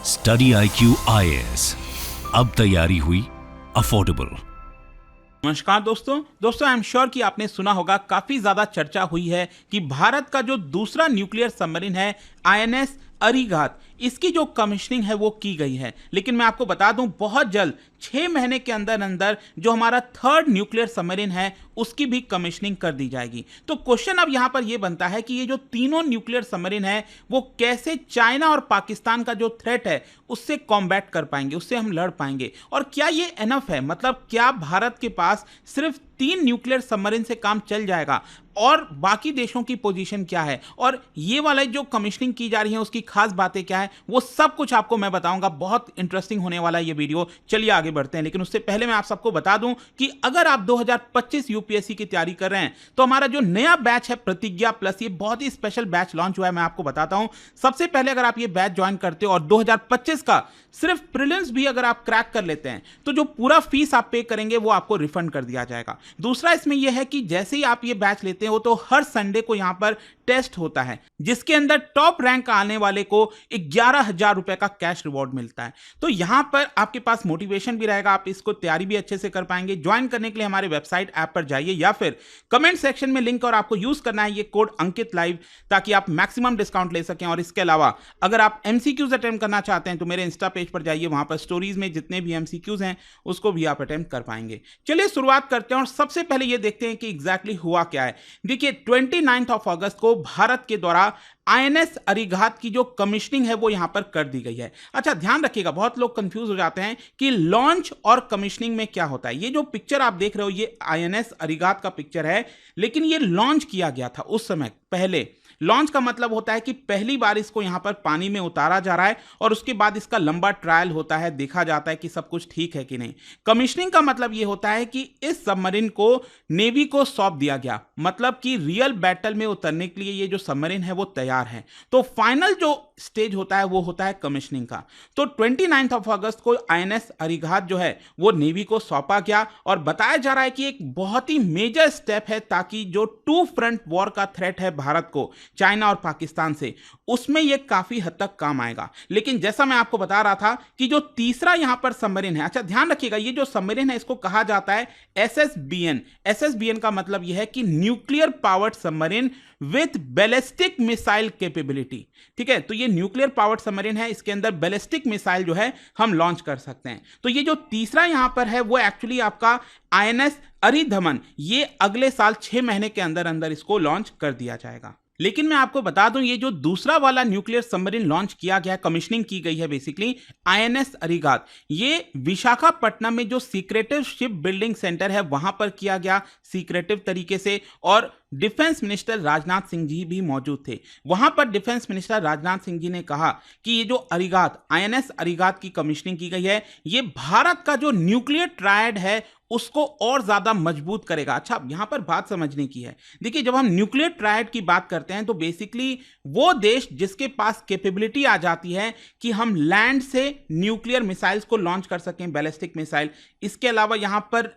Study IQ IAS, अब तैयारी हुई अफोर्डेबल। नमस्कार दोस्तों आई एम श्योर कि आपने सुना होगा, काफी ज्यादा चर्चा हुई है कि भारत का जो दूसरा न्यूक्लियर सबमरीन है INS अरिहंत, इसकी जो कमिश्निंग है वो की गई है। लेकिन मैं आपको बता दूं, बहुत जल्द 6 महीने के अंदर अंदर जो हमारा थर्ड न्यूक्लियर सबमरीन है उसकी भी कमिश्निंग कर दी जाएगी। तो क्वेश्चन अब यहां पर यह बनता है कि ये जो तीनों न्यूक्लियर सबमरीन है वो कैसे चाइना और पाकिस्तान का जो थ्रेट है उससे कॉम्बैट कर पाएंगे, उससे हम लड़ पाएंगे, और क्या ये एनफ है? मतलब क्या भारत के पास सिर्फ 3 न्यूक्लियर सबमरीन से काम चल जाएगा और बाकी देशों की पोजीशन क्या है, और ये वाला जो कमिश्निंग की जा रही है उसकी खास बातें क्या है, वो सब कुछ आपको मैं बताऊंगा। बहुत इंटरेस्टिंग होने वाला है ये वीडियो। चलिए आगे बढ़ते हैं, लेकिन उससे पहले मैं आप सबको बता दूं कि अगर आप 2025 यूपीएससी की तैयारी कर रहे हैं तो हमारा जो नया बैच है प्रतिज्ञा प्लस, ये बहुत ही स्पेशल बैच लॉन्च हुआ है। मैं आपको बताता हूं, सबसे पहले अगर आप ये बैच ज्वाइन करते हो और 2025 का सिर्फ प्रीलिम्स भी अगर आप क्रैक कर लेते हैं तो जो पूरा फीस आप पे करेंगे वो आपको रिफंड कर दिया जाएगा। दूसरा इसमें यह है कि जैसे ही आप ये बैच लेते हो तो हर संडे को यहां पर टेस्ट होता है, जिसके अंदर टॉप रैंक आने वाले को 11,000 रुपए का कैश रिवॉर्ड मिलता है। तो यहां पर आपके पास मोटिवेशन भी रहेगा, आप इसको तैयारी भी अच्छे से कर पाएंगे। ज्वाइन करने के लिए हमारे वेबसाइट ऐप पर जाइए या फिर कमेंट सेक्शन में लिंक, और आपको यूज करना है ये कोड अंकित लाइव, ताकि आप मैक्सिमम डिस्काउंट ले सकें। और इसके अलावा अगर आप एमसीक्यूज अटेम्प्ट करना चाहते हैं तो मेरे इंस्टा पेज पर जाइए, वहां पर स्टोरीज में जितने भी एमसीक्यूज हैं उसको भी आप अटेम्प्ट कर पाएंगे। चलिए शुरुआत करते हैं और सबसे पहले ये देखते हैं कि एग्जैक्टली हुआ क्या है। देखिए 29 अगस्त को भारत के द्वारा INS अरिहंत की जो कमिश्निंग है वो यहां पर कर दी गई है। अच्छा ध्यान रखिएगा, बहुत लोग कंफ्यूज हो जाते हैं कि लॉन्च और कमिश्निंग में क्या होता है। ये जो पिक्चर आप देख रहे हो ये INS अरिहंत का पिक्चर है, लेकिन ये लॉन्च किया गया था उस समय पहले। लॉन्च का मतलब होता है कि पहली बार इसको यहां पर पानी में उतारा जा रहा है और उसके बाद इसका लंबा ट्रायल होता है, देखा जाता है कि सब कुछ ठीक है कि नहीं। कमिश्निंग का मतलब यह होता है कि इस सबमरीन को नेवी को सौंप दिया गया, मतलब कि रियल बैटल में उतरने के लिए ये जो सबमरीन है वो तैयार है। तो फाइनल जो स्टेज होता है वो होता है कमिश्निंग का। तो 29 अगस्त को INS अरिहंत जो है वो नेवी को सौंपा गया और बताया जा रहा है कि एक बहुत ही मेजर स्टेप है, ताकि जो 2 फ्रंट वॉर का थ्रेट है भारत को चाइना और पाकिस्तान से, उसमें यह काफी हद तक काम आएगा। लेकिन जैसा मैं आपको बता रहा था कि जो तीसरा यहां पर सबमरीन है, अच्छा ध्यान रखिएगा, ये जो सबमरीन है इसको कहा जाता है SSBN। SSBN का मतलब यह है कि nuclear powered submarine with ballistic missile capability. ठीक है, तो ये न्यूक्लियर पावर्ड सबमरीन है, इसके अंदर बैलिस्टिक मिसाइल जो है हम लॉन्च कर सकते हैं। तो ये जो तीसरा यहां पर है वो एक्चुअली आपका INS अरिहंत, ये अगले साल 6 महीने के अंदर अंदर इसको लॉन्च कर दिया जाएगा। लेकिन मैं आपको बता दूं, ये जो दूसरा वाला न्यूक्लियर सबमरीन लॉन्च किया गया, कमिश्निंग की गई है बेसिकली INS अरिहंत, ये विशाखापट्टनम में जो सीक्रेटिव शिप बिल्डिंग सेंटर है वहां पर किया गया सीक्रेटिव तरीके से, और डिफेंस मिनिस्टर राजनाथ सिंह जी भी मौजूद थे वहां पर। डिफेंस मिनिस्टर राजनाथ सिंह जी ने कहा कि ये जो अरिहंत INS अरिहंत की कमिश्निंग की गई है, ये भारत का जो न्यूक्लियर ट्रायड है उसको और ज्यादा मजबूत करेगा। अच्छा यहां पर बात समझने की है, देखिए जब हम न्यूक्लियर ट्रायड की बात करते हैं तो बेसिकली वो देश जिसके पास कैपेबिलिटी आ जाती है कि हम लैंड से न्यूक्लियर मिसाइल्स को लॉन्च कर सकें, बैलिस्टिक मिसाइल, इसके अलावा यहां पर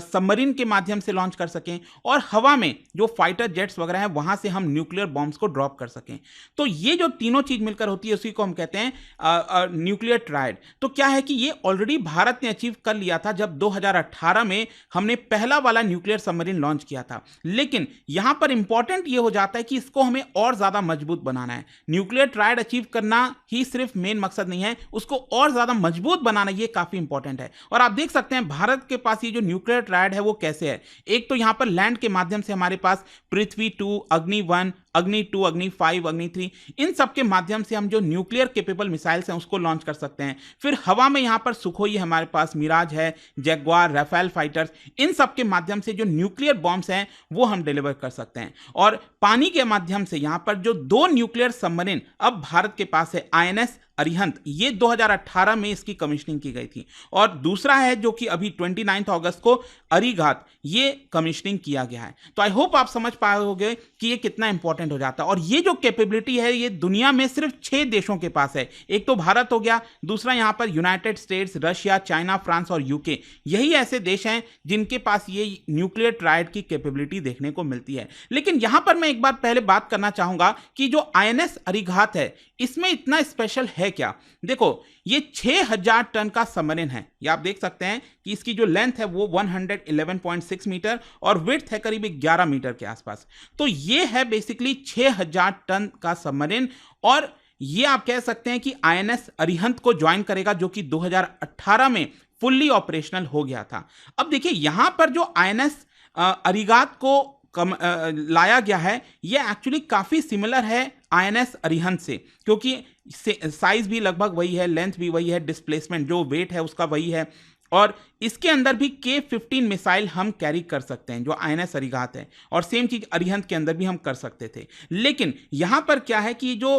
सबमरीन के माध्यम से लॉन्च कर सकें, और हवा में जो फाइटर जेट्स वगैरह हैं वहां से हम न्यूक्लियर बॉम्ब्स को ड्रॉप कर सकें। तो ये जो तीनों चीज मिलकर होती है उसी को हम कहते हैं न्यूक्लियर ट्रायड। तो क्या है कि ये ऑलरेडी भारत ने अचीव कर लिया था जब 2018 में हमने पहला वाला न्यूक्लियर सबमरीन लॉन्च किया था। लेकिन यहां पर इंपॉर्टेंट यह हो जाता है कि इसको हमें और ज्यादा मजबूत बनाना है। न्यूक्लियर ट्रायड अचीव करना ही सिर्फ मेन मकसद नहीं है, उसको और ज्यादा मजबूत बनाना ये काफी इंपॉर्टेंट है। और आप देख सकते हैं भारत के पास ये जो न्यूक्लियर ट्रायड है वो कैसे है। एक तो यहां पर लैंड के माध्यम से हमारे पास पृथ्वी 2, अग्नि 1, अग्नि 2, अग्नि 5, अग्नि 3, इन सब के माध्यम से हम जो न्यूक्लियर कैपेबल मिसाइल्स हैं उसको लॉन्च कर सकते हैं। फिर हवा में यहां पर सुखोई हमारे पास, मिराज है, जैगवार, राफेल फाइटर्स, इन सब के माध्यम से जो न्यूक्लियर बॉम्ब्स हैं वो हम डिलीवर कर सकते हैं। और पानी के माध्यम से यहां पर जो 2 न्यूक्लियर सबमरीन अब भारत के पास है INS अरिहंत, ये 2018 में इसकी कमिश्निंग की गई थी, और दूसरा है जो कि अभी 29 अगस्त को अरिहंत, ये कमिश्निंग किया गया है। तो आई होप आप समझ पाओगे कि ये कितना इंपॉर्टेंट हो जाता है। और ये जो कैपेबिलिटी है ये दुनिया में सिर्फ 6 देशों के पास है। एक तो भारत हो गया, दूसरा यहां पर United states, Russia, China, France और यूके, यही ऐसे देश हैं जिनके पास ये न्यूक्लियर ट्रायड की कैपेबिलिटी देखने को मिलती है। लेकिन यहां पर मैं एक बार पहले बात करना चाहूंगा कि जो INS अरिहंत है इसमें इतना स्पेशल है है क्या? देखो, ये 6000 टन का सबमरीन है। ये आप देख सकते हैं कि इसकी जो लेंथ है वो 111.6 मीटर और विड्थ है करीब 11 मीटर के आसपास। तो ये है बेसिकली 6000 टन का सबमरीन, और ये आप कह सकते हैं कि आईएनएस अरिहंत को ज्वाइन करेगा, जो कि 2018 में फुल्ली ऑपरेशनल हो गया था। अब देखिए, यहां पर जो आईएनएस अरिगात को लाया गया है, ये एक्चुअली काफी सिमिलर है आईएनएस अरिहंत से, क्योंकि साइज भी लगभग वही है, लेंथ भी वही है, डिस्प्लेसमेंट जो वेट है उसका वही है, और इसके अंदर भी K-15 मिसाइल हम कैरी कर सकते हैं जो आईएनएस अरिगात है, और सेम चीज अरिहंत के अंदर भी हम कर सकते थे। लेकिन यहां पर क्या है कि जो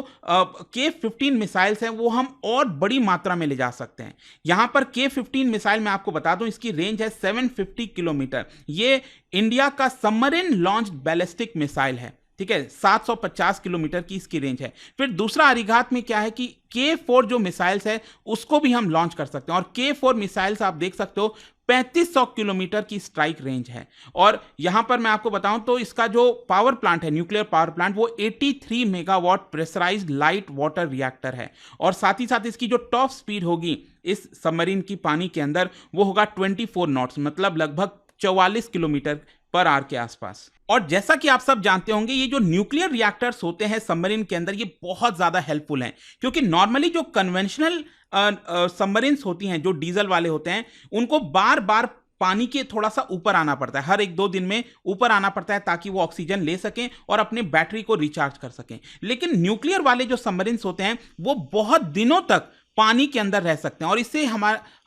K-15 मिसाइल्स हैं वो हम और बड़ी मात्रा में ले जा सकते हैं। यहां पर K-15 मिसाइल मैं आपको बता दूं, इसकी रेंज है 750 किलोमीटर। ये इंडिया का सबमरीन लॉन्च्ड बैलिस्टिक मिसाइल है, ठीक है, 750 किलोमीटर की इसकी रेंज है। फिर दूसरा अरिघात में क्या है कि K4 जो मिसाइल्स है उसको भी हम लॉन्च कर सकते हैं, और K4 मिसाइल्स आप देख सकते हो 3500 किलोमीटर की स्ट्राइक रेंज है। और यहां पर मैं आपको बताऊं तो इसका जो पावर प्लांट है, न्यूक्लियर पावर प्लांट, वो 83 megawatt pressurised light water reactor है, और साथ ही साथ इसकी जो टॉप स्पीड होगी इस सबमरीन की पानी के अंदर वो होगा 24 नॉट्स, मतलब लगभग 44 किलोमीटर पर आवर के आसपास। और जैसा कि आप सब जानते होंगे, ये जो न्यूक्लियर रिएक्टर्स होते हैं सबमरीन के अंदर, ये बहुत ज्यादा हेल्पफुल हैं, क्योंकि नॉर्मली जो कन्वेंशनल सबमरीन्स होती हैं जो डीजल वाले होते हैं, उनको बार बार पानी के थोड़ा सा ऊपर आना पड़ता है, हर 1-2 दिन में ऊपर आना पड़ता है ताकि वो ऑक्सीजन ले सकें और अपने बैटरी को रिचार्ज कर सकें। लेकिन न्यूक्लियर वाले जो सबमरीन्स होते हैं वो बहुत दिनों तक पानी के अंदर रह सकते हैं, और इससे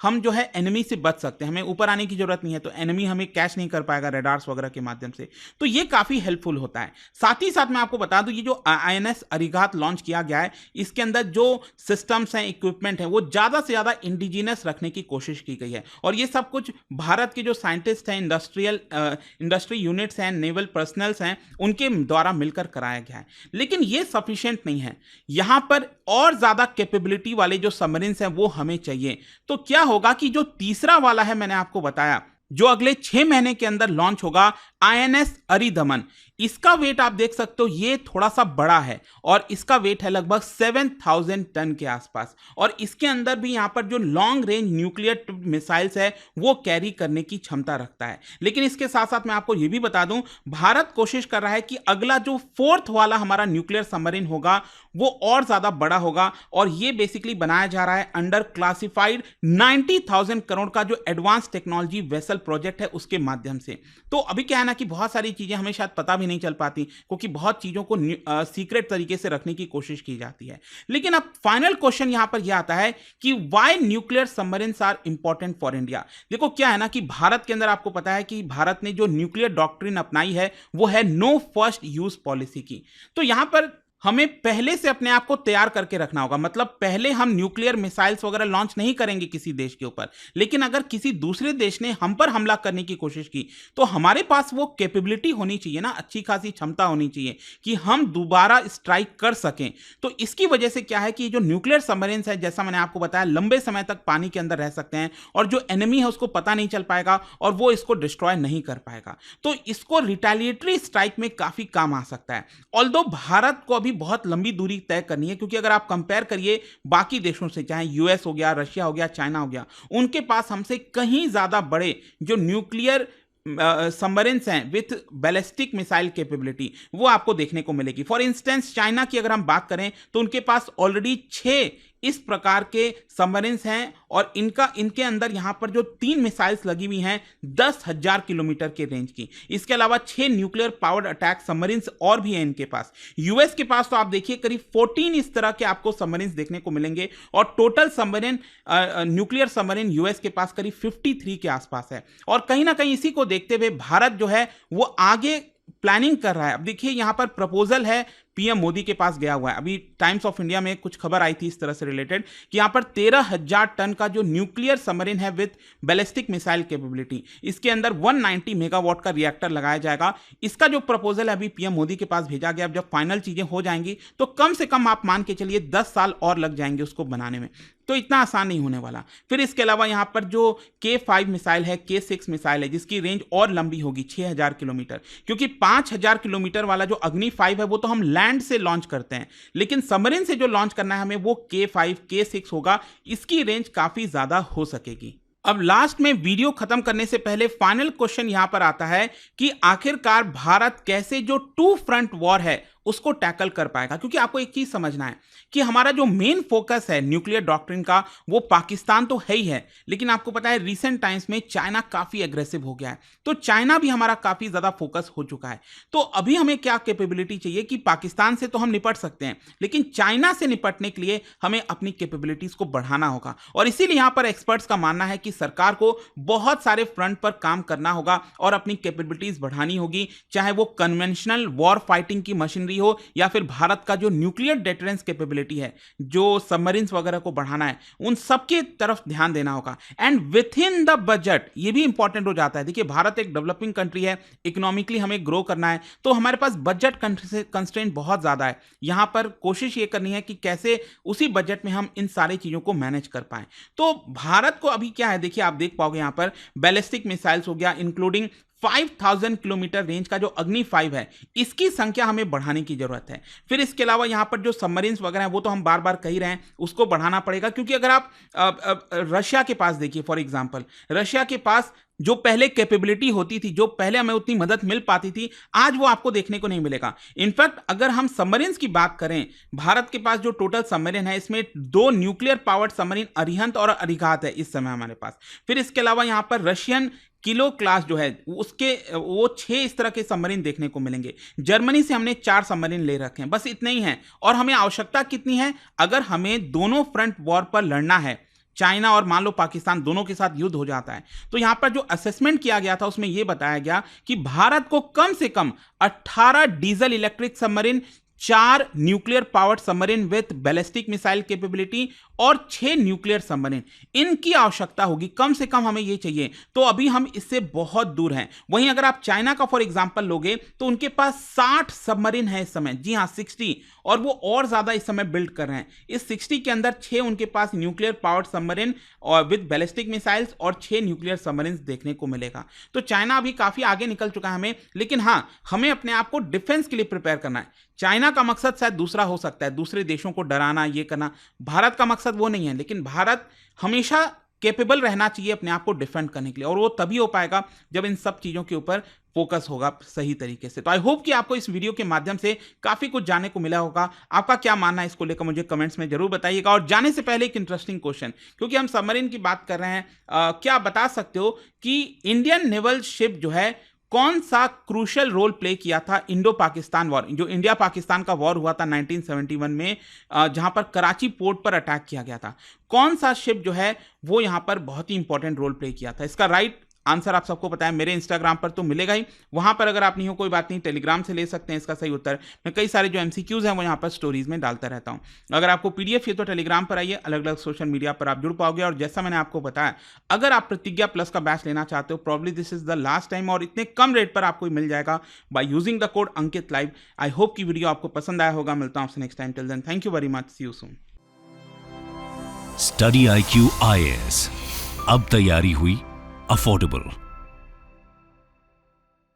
हम जो है एनिमी से बच सकते हैं। हमें ऊपर आने की जरूरत नहीं है, तो एनिमी हमें कैच नहीं कर पाएगा रेडार्स वगैरह के माध्यम से। तो ये काफी हेल्पफुल होता है। साथ ही साथ मैं आपको बता दूं, ये जो आईएनएस अरिघात लॉन्च किया गया है, इसके अंदर जो सिस्टम्स हैं, इक्विपमेंट है, वो ज्यादा से ज्यादा इंडिजिनस रखने की कोशिश की गई है, और ये सब कुछ भारत के जो साइंटिस्ट हैं, इंडस्ट्री यूनिट्स हैं, नेवल पर्सनल्स हैं, उनके द्वारा मिलकर कराया गया है। लेकिन ये सफिशिएंट नहीं है, यहां पर और ज्यादा कैपेबिलिटी वाले जो सबमरीन्स हैं वो हमें चाहिए। तो क्या होगा कि जो तीसरा वाला है, मैंने आपको बताया, जो अगले 6 महीने के अंदर लॉन्च होगा, आईएनएस अरिदमन, इसका वेट आप देख सकते हो, ये थोड़ा सा बड़ा है, और इसका वेट है लगभग 7000 टन के आसपास, और इसके अंदर भी यहां पर जो लॉन्ग रेंज न्यूक्लियर मिसाइल्स है वो कैरी करने की क्षमता रखता है। लेकिन इसके साथ साथ मैं आपको यह भी बता दूं, भारत कोशिश कर रहा है कि अगला जो 4th वाला हमारा न्यूक्लियर सबमरीन होगा वो और ज्यादा बड़ा होगा, और ये बेसिकली बनाया जा रहा है अंडर क्लासिफाइड 90,000 करोड़ का जो एडवांस टेक्नोलॉजी वेसल प्रोजेक्ट है उसके माध्यम से। तो अभी क्या है ना कि बहुत सारी चीजें हमें शायद पता भी नहीं चल पाती, क्योंकि बहुत चीजों को सीक्रेट तरीके से रखने की कोशिश की जाती है। लेकिन अब फाइनल क्वेश्चन यहां पर यह आता है कि why nuclear submarines are important for India. देखो, क्या है ना कि भारत के अंदर आपको पता है कि भारत ने जो न्यूक्लियर डॉक्ट्रिन अपनाई है वो है नो फर्स्ट यूज पॉलिसी की। तो यहां पर हमें पहले से अपने आप को तैयार करके रखना होगा, मतलब पहले हम न्यूक्लियर मिसाइल्स वगैरह लॉन्च नहीं करेंगे किसी देश के ऊपर, लेकिन अगर किसी दूसरे देश ने हम पर हमला करने की कोशिश की तो हमारे पास वो कैपेबिलिटी होनी चाहिए ना, अच्छी खासी क्षमता होनी चाहिए कि हम दोबारा स्ट्राइक कर सकें। तो इसकी वजह से क्या है कि जो न्यूक्लियर सबमरीन्स है, जैसा मैंने आपको बताया, लंबे समय तक पानी के अंदर रह सकते हैं, और जो एनिमी है उसको पता नहीं चल पाएगा और वो इसको डिस्ट्रॉय नहीं कर पाएगा। तो इसको रिटेलिएटरी स्ट्राइक में काफी काम आ सकता है। ऑल्दो भारत को अभी बहुत लंबी दूरी तय करनी है, क्योंकि अगर आप कंपेयर करिए बाकी देशों से, चाहे यूएस हो गया, रशिया हो गया, चाइना हो गया, उनके पास हमसे कहीं ज्यादा बड़े जो न्यूक्लियर सबमरीन्स हैं विथ बैलिस्टिक मिसाइल कैपेबिलिटी वो आपको देखने को मिलेगी। फॉर इंस्टेंस, चाइना की अगर हम बात करें तो उनके पास ऑलरेडी 6 इस प्रकार के सबमरीन्स हैं, और इनके अंदर यहां पर जो 3 मिसाइल्स लगी हुई हैं 10,000 किलोमीटर के रेंज की। इसके अलावा 6 न्यूक्लियर पावर्ड अटैक सबमरीन्स और भी हैं इनके पास। यूएस के पास तो आप देखिए करीब 14 इस तरह के आपको सबमरीन्स देखने को मिलेंगे, और total submarine nuclear submarine US के पास करीब 53 के आसपास है। और कहीं ना कहीं इसी को देखते हुए भारत जो है वो आगे प्लानिंग कर रहा है। अब देखिए, यहां पर प्रपोजल है, पीएम मोदी के पास गया हुआ है। अभी टाइम्स ऑफ इंडिया में कुछ खबर आई थी इस तरह से रिलेटेड कि यहां पर 13,000 टन का जो न्यूक्लियर सबमरीन है विद बैलिस्टिक मिसाइल कैपेबिलिटी, इसके अंदर 190 मेगावाट का रिएक्टर लगाया जाएगा। इसका जो प्रपोजल है अभी पीएम मोदी के पास भेजा गया। अब जब फाइनल चीजें हो जाएंगी तो कम से कम आप मान के चलिए 10 साल और लग जाएंगे उसको बनाने में। तो इतना आसान नहीं होने वाला। फिर इसके अलावा यहाँ पर जो K5 मिसाइल है, K6 मिसाइल है, जिसकी रेंज और लंबी होगी 6000 किलोमीटर, क्योंकि 5000 किलोमीटर वाला जो अग्नि 5 है वो तो हम लैंड से लॉन्च करते हैं, लेकिन सबमरीन से जो लॉन्च करना है हमें वो K5 K6 होगा। इसकी रेंज काफी ज्यादा हो सकेगी। अब लास्ट में वीडियो खत्म करने से पहले फाइनल क्वेश्चन यहां पर आता है कि आखिरकार भारत कैसे जो टू फ्रंट वॉर है उसको टैकल कर पाएगा, क्योंकि आपको एक चीज समझना है कि हमारा जो मेन फोकस है न्यूक्लियर डॉक्ट्रिन का वो पाकिस्तान तो है ही है, लेकिन आपको पता है रिसेंट टाइम्स में चाइना काफी एग्रेसिव हो गया है, तो चाइना भी हमारा काफी ज्यादा फोकस हो चुका है। तो अभी हमें क्या कैपेबिलिटी चाहिए कि पाकिस्तान से तो हम निपट सकते हैं, लेकिन चाइना से निपटने के लिए हमें अपनी कैपेबिलिटीज को बढ़ाना होगा। और इसीलिए यहां पर एक्सपर्ट्स का मानना है कि सरकार को बहुत सारे फ्रंट पर काम करना होगा और अपनी कैपेबिलिटीज बढ़ानी होगी, चाहे वो कन्वेंशनल वॉर फाइटिंग की मशीनरी हो या फिर भारत का जो न्यूक्लियर डिटरेंस कैपेबिलिटी है, जो सबमरीन्स वगैरह को बढ़ाना है, उन सब की तरफ ध्यान देना होगा। And with in the budget ये भी इंपॉर्टेंट हो जाता है। देखिए भारत एक डेवलपिंग कंट्री है, इकोनॉमिकली हमें ग्रो करना है, तो हमारे पास बजट कंस्ट्रेंट बहुत ज्यादा है। यहां पर कोशिश ये करनी है कि कैसे उसी बजट में हम इन सारी चीजों को मैनेज कर पाए। तो भारत को अभी क्या है, देखिए आप देख पाओगे यहां पर बैलिस्टिक मिसाइल्स हो गया, इंक्लूडिंग 5000 किलोमीटर रेंज का जो अग्नि 5 है, इसकी संख्या हमें बढ़ाने की जरूरत है। फिर इसके अलावा यहां पर जो सबमरीन्स वगैरह हैं वो तो हम बार बार कह ही रहे हैं, उसको बढ़ाना पड़ेगा, क्योंकि अगर आप रशिया के पास देखिए, फॉर एग्जांपल रशिया के पास जो पहले कैपेबिलिटी होती थी, जो पहले हमें उतनी मदद मिल पाती थी, आज वो आपको देखने को नहीं मिलेगा। इनफैक्ट अगर हम सबमरीन्स की बात करें, भारत के पास जो टोटल सबमरीन है इसमें 2 न्यूक्लियर पावर्ड सबमरीन अरिहंत और अरिघात है इस समय हमारे पास। फिर इसके अलावा यहां पर रशियन किलो क्लास जो है उसके वो 6 इस तरह के सबमरीन देखने को मिलेंगे। जर्मनी से हमने 4 सबमरीन ले रखे हैं, बस इतने ही हैं। और हमें आवश्यकता कितनी है, अगर हमें दोनों फ्रंट वॉर पर लड़ना है, चाइना और मान लो पाकिस्तान दोनों के साथ युद्ध हो जाता है, तो यहां पर जो असेसमेंट किया गया था उसमें यह बताया गया कि भारत को कम से कम 18 diesel electric submarine, 4 nuclear powered submarine with ballistic missile capability और 6 न्यूक्लियर सबमरीन, इनकी आवश्यकता होगी। कम से कम हमें ये चाहिए, तो अभी हम इससे बहुत दूर हैं। वहीं अगर आप चाइना का फॉर एग्जांपल लोगे तो उनके पास 60 सबमरीन है इस समय, जी हां 60, और वो और ज्यादा इस समय बिल्ड कर रहे हैं। इस 60 के अंदर 6 उनके पास न्यूक्लियर पावर्ड सबमरीन और विद बैलिस्टिक मिसाइल्स और 6 न्यूक्लियर सबमरीन देखने को मिलेगा। तो चाइना अभी काफी आगे निकल चुका है हमें, लेकिन हां हमें अपने आप को डिफेंस के लिए प्रिपेयर करना है। चाइना का मकसद शायद दूसरा हो सकता है, दूसरे देशों को डराना, ये करना। भारत का मकसद वो नहीं है, लेकिन भारत हमेशा कैपेबल रहना चाहिए अपने आप को डिफेंड करने के लिए, और वो तभी हो पाएगा जब इन सब चीजों के ऊपर फोकस होगा सही तरीके से। तो आई होप कि आपको इस वीडियो के माध्यम से काफी कुछ जानने को मिला होगा। आपका क्या मानना है इसको लेकर मुझे कमेंट्स में जरूर बताइएगा। और जाने से पहले एक इंटरेस्टिंग क्वेश्चन, क्योंकि हम सबमरीन की बात कर रहे हैं, क्या बता सकते हो कि इंडियन नेवल शिप जो है कौन सा क्रूशियल रोल प्ले किया था इंडो पाकिस्तान वॉर, जो इंडिया पाकिस्तान का वॉर हुआ था 1971 में, जहां पर कराची पोर्ट पर अटैक किया गया था, कौन सा शिप जो है वो यहां पर बहुत ही इंपॉर्टेंट रोल प्ले किया था? इसका राइट आंसर आप सबको पता है, मेरे इंस्टाग्राम पर तो मिलेगा ही, वहां पर अगर आप नहीं हो कोई बात नहीं, टेलीग्राम से ले सकते हैं इसका सही उत्तर। मैं कई सारे जो एमसीक्यूज हैं वो यहाँ पर स्टोरीज में डालता रहता हूं। अगर आपको पीडीएफ है तो टेलीग्राम पर आइए, अलग अलग सोशल मीडिया पर आप जुड़ पाओगे। और जैसा मैंने आपको बताया, अगर आप प्रतिज्ञा प्लस का बैच लेना चाहते हो, probably this is the last time, और इतने कम रेट पर आपको मिल जाएगा by using the code Ankit live. I hope की वीडियो आपको पसंद आया होगा। मिलता हूं आपसे next time, till then thank you very much, see you soon. Study IQ IAS, अब तैयारी हुई अफोर्डेबल।